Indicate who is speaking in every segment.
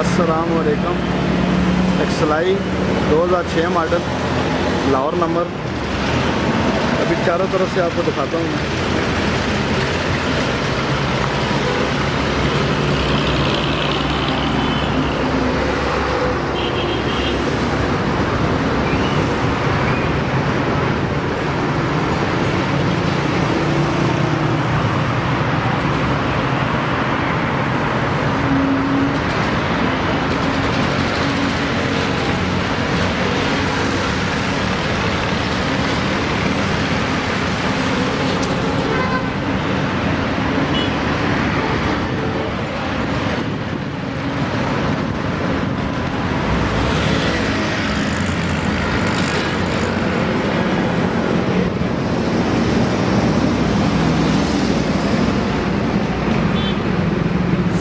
Speaker 1: अस्सलामुअलैकुम। एक्सलाई 2006 model, Lahore number. अभी चारों तरफ से आपको दिखाता हूँ मैं।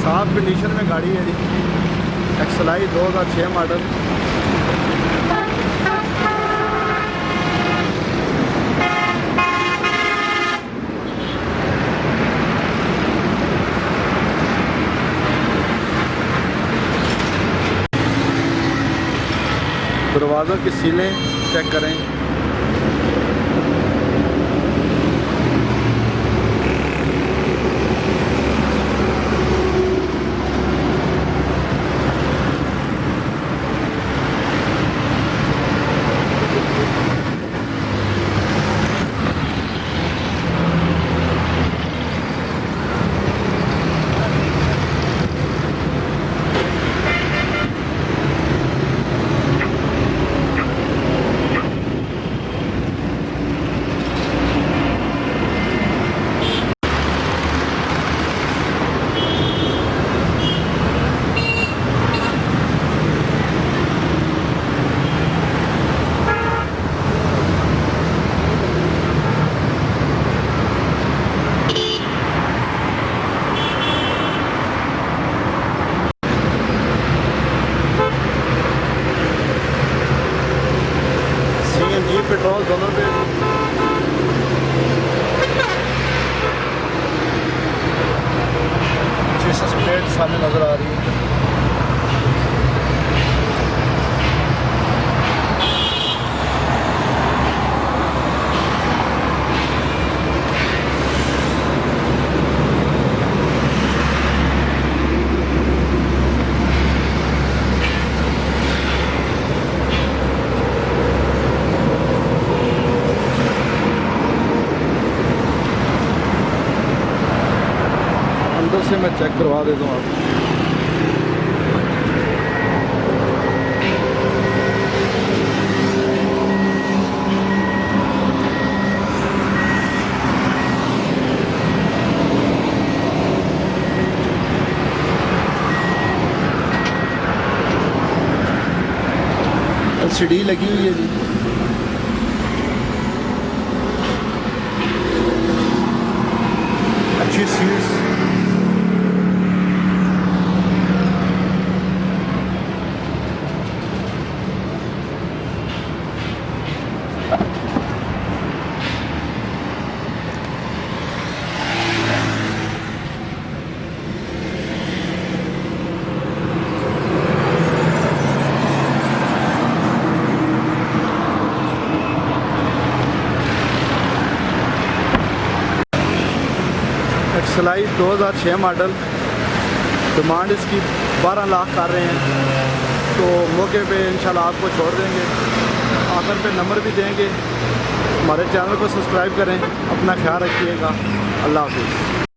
Speaker 1: साफ कंडीशन में गाड़ी है जी। एक्सलाई 2006 मॉडल। दरवाज़ों की सीलें चेक करें। CNG पेट्रोल दोनों पे। जीसस प्लेट सामने नज़र आ रही है। अंदर से मैं चेक करवा देता हूँ आपको। LCD लगी हुई है जी। अच्छी सीट्स। एक्सलाई 2006 मॉडल। डिमांड इसकी 12 लाख कर रहे हैं, तो मौके पे इंशाल्लाह आपको छोड़ देंगे। आखिर पे नंबर भी देंगे। हमारे चैनल को सब्सक्राइब करें। अपना ख्याल रखिएगा। अल्लाह हाफिज़।